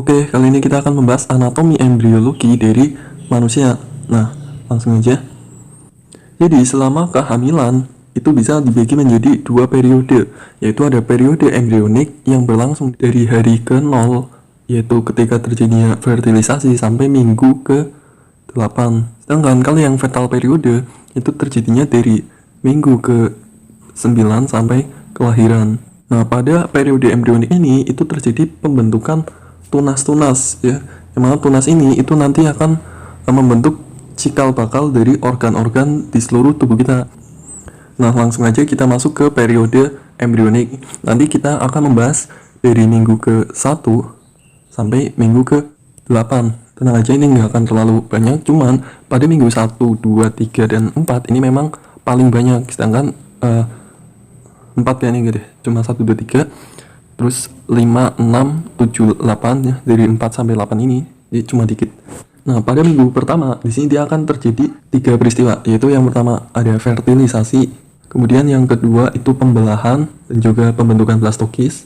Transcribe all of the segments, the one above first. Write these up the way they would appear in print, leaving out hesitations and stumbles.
Oke, kali ini kita akan membahas anatomi embriologi dari manusia. Nah, langsung aja. Jadi, selama kehamilan itu bisa dibagi menjadi dua periode, yaitu ada periode embrionik yang berlangsung dari hari ke-0, yaitu ketika terjadinya fertilisasi sampai minggu ke-8. Sedangkan kalau yang fetal periode itu terjadinya dari minggu ke-9 sampai kelahiran. Nah, pada periode embrionik ini itu terjadi pembentukan tunas-tunas ya. Yang mana tunas ini itu nanti akan membentuk cikal bakal dari organ-organ di seluruh tubuh kita. Nah, langsung aja kita masuk ke periode embrionik. Nanti kita akan membahas dari minggu ke-1 sampai minggu ke-8. Tenang aja, ini nggak akan terlalu banyak, cuman pada minggu 1, 2, 3, dan 4 ini memang paling banyak. Sedangkan 4 ya nih gitu, cuma 1, 2, 3. Terus 5, 6, 7, 8 ya, dari 4 sampai 8 ini jadi cuma dikit. Nah, pada minggu pertama di sini dia akan terjadi 3 peristiwa, yaitu yang pertama ada fertilisasi, kemudian yang kedua itu pembelahan dan juga pembentukan blastokis.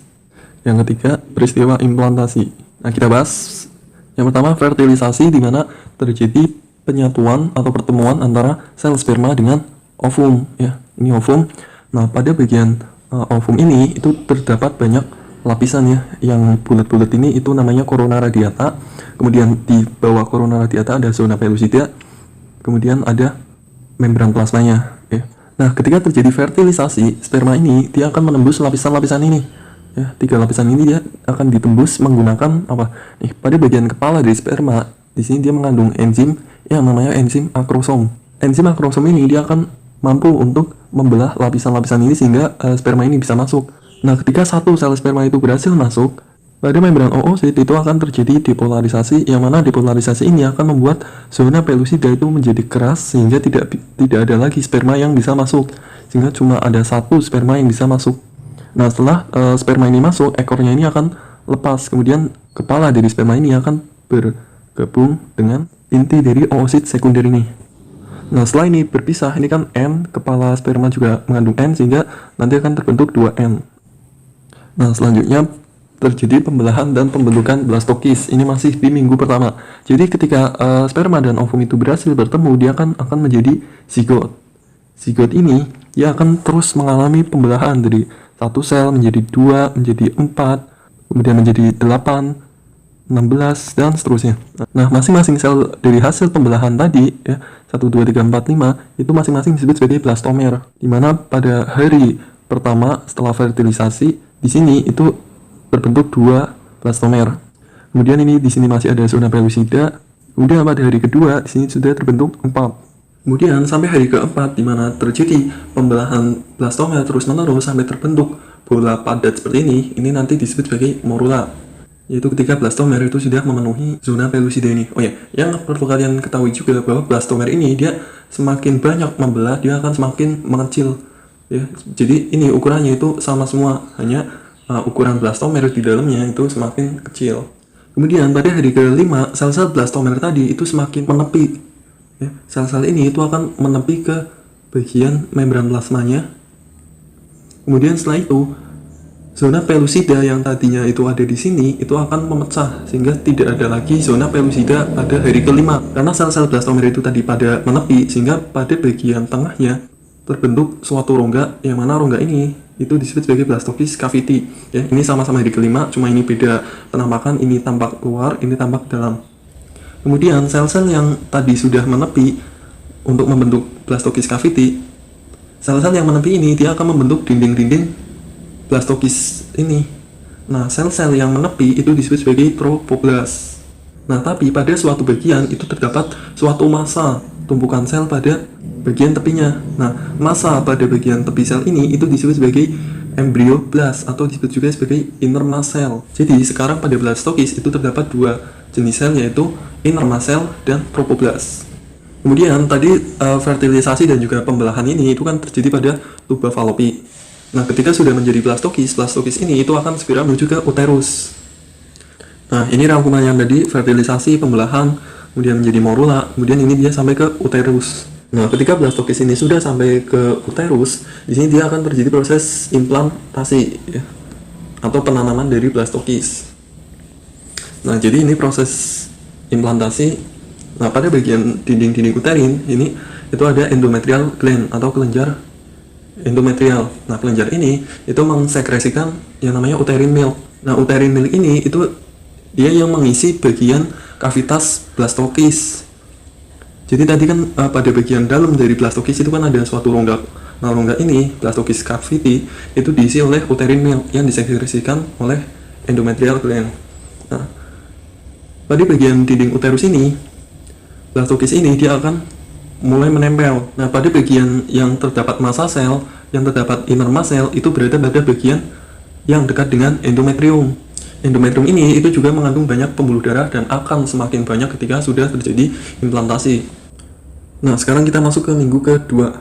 Yang ketiga peristiwa implantasi. Nah, kita bahas yang pertama fertilisasi, di mana terjadi penyatuan atau pertemuan antara sel sperma dengan ovum ya. Ini ovum. Nah, pada bagian ovum ini itu terdapat banyak lapisan ya, yang bulat-bulat ini itu namanya corona radiata. Kemudian di bawah corona radiata ada zona pellucida, kemudian ada membran plasmanya ya. Nah, ketika terjadi fertilisasi, sperma ini dia akan menembus lapisan-lapisan ini ya. 3 lapisan ini dia akan ditembus menggunakan apa nih, pada bagian kepala dari sperma di sini dia mengandung enzim yang namanya enzim akrosom. Enzim akrosom ini dia akan mampu untuk membelah lapisan-lapisan ini sehingga sperma ini bisa masuk. Nah, ketika satu sel sperma itu berhasil masuk, pada membran oosit itu akan terjadi depolarisasi, yang mana depolarisasi ini akan membuat zona pellucida itu menjadi keras sehingga tidak ada lagi sperma yang bisa masuk, sehingga cuma ada satu sperma yang bisa masuk. Nah, setelah sperma ini masuk, ekornya ini akan lepas, kemudian kepala dari sperma ini akan bergabung dengan inti dari oosit sekunder ini. Nah, setelah ini berpisah, ini kan N, kepala sperma juga mengandung N, sehingga nanti akan terbentuk 2N. Nah, selanjutnya terjadi pembelahan dan pembentukan blastokis. Ini masih di minggu pertama. Jadi ketika sperma dan ovum itu berhasil bertemu, dia akan menjadi zigot. Zigot ini dia akan terus mengalami pembelahan dari satu sel menjadi 2, menjadi 4, kemudian menjadi 8, 16, dan seterusnya. Nah, masing-masing sel dari hasil pembelahan tadi ya, 1, 2, 3, 4, 5 itu masing-masing disebut sebagai blastomer, di mana pada hari pertama setelah fertilisasi di sini itu terbentuk 2 blastomer. Kemudian ini di sini masih ada zona pellucida. Kemudian pada hari kedua di sini sudah terbentuk 4. Kemudian sampai hari keempat di mana terjadi pembelahan blastomer terus-menerus sampai terbentuk bola padat seperti ini nanti disebut sebagai morula. Yaitu ketika blastomer itu sudah memenuhi zona pellucida ini. Oh ya, yang perlu kalian ketahui juga bahwa blastomer ini dia semakin banyak membelah, dia akan semakin mengecil. Ya, jadi ini ukurannya itu sama semua, hanya ukuran blastomer di dalamnya itu semakin kecil. Kemudian pada hari ke-5 sel-sel blastomer tadi itu semakin menepi. Ya, sel-sel ini itu akan menepi ke bagian membran plasmanya. Kemudian setelah itu zona pellucida yang tadinya itu ada di sini itu akan memecah sehingga tidak ada lagi zona pellucida pada hari ke-5 karena sel-sel blastomer itu tadi pada menepi, sehingga pada bagian tengahnya terbentuk suatu rongga, yang mana rongga ini itu disebut sebagai blastokis cavity ya. Ini sama-sama hari ke-5, cuma ini beda penampakan, ini tampak luar, ini tampak dalam. Kemudian sel-sel yang tadi sudah menepi untuk membentuk blastokis cavity, sel-sel yang menepi ini dia akan membentuk dinding-dinding blastokis ini. Nah, sel-sel yang menepi itu disebut sebagai trophoblast. Nah, tapi pada suatu bagian itu terdapat suatu massa tumpukan sel pada bagian tepinya. Nah, massa pada bagian tepi sel ini itu disebut sebagai embryoblast atau disebut juga sebagai innermost cell. Jadi sekarang pada blastokis itu terdapat 2 jenis sel, yaitu innermost cell dan trophoblast. Kemudian tadi fertilisasi dan juga pembelahan ini itu kan terjadi pada tuba falopi. Nah, ketika sudah menjadi blastokis ini itu akan segera menuju ke uterus. Nah, ini rangkuman yang tadi, fertilisasi, pembelahan, kemudian menjadi morula, kemudian ini dia sampai ke uterus. Nah, ketika blastokis ini sudah sampai ke uterus, di sini dia akan terjadi proses implantasi ya, atau penanaman dari blastokis. Nah, jadi ini proses implantasi. Nah, pada bagian dinding-dinding uterin ini itu ada endometrial gland atau kelenjar endometrial. Nah, kelenjar ini itu mengsekresikan yang namanya uterine milk. Nah, uterine milk ini itu dia yang mengisi bagian kavitas blastokis. Jadi tadi kan pada bagian dalam dari blastokis itu kan ada suatu rongga. Nah, rongga ini, blastokis cavity, itu diisi oleh uterine milk yang disekresikan oleh endometrial gland. Nah, pada bagian dinding uterus ini, blastokis ini dia akan mulai menempel. Nah, pada bagian yang terdapat massa sel, yang terdapat inner mass cell, itu berada pada bagian yang dekat dengan endometrium. Endometrium ini itu juga mengandung banyak pembuluh darah dan akan semakin banyak ketika sudah terjadi implantasi. Nah, sekarang kita masuk ke minggu kedua.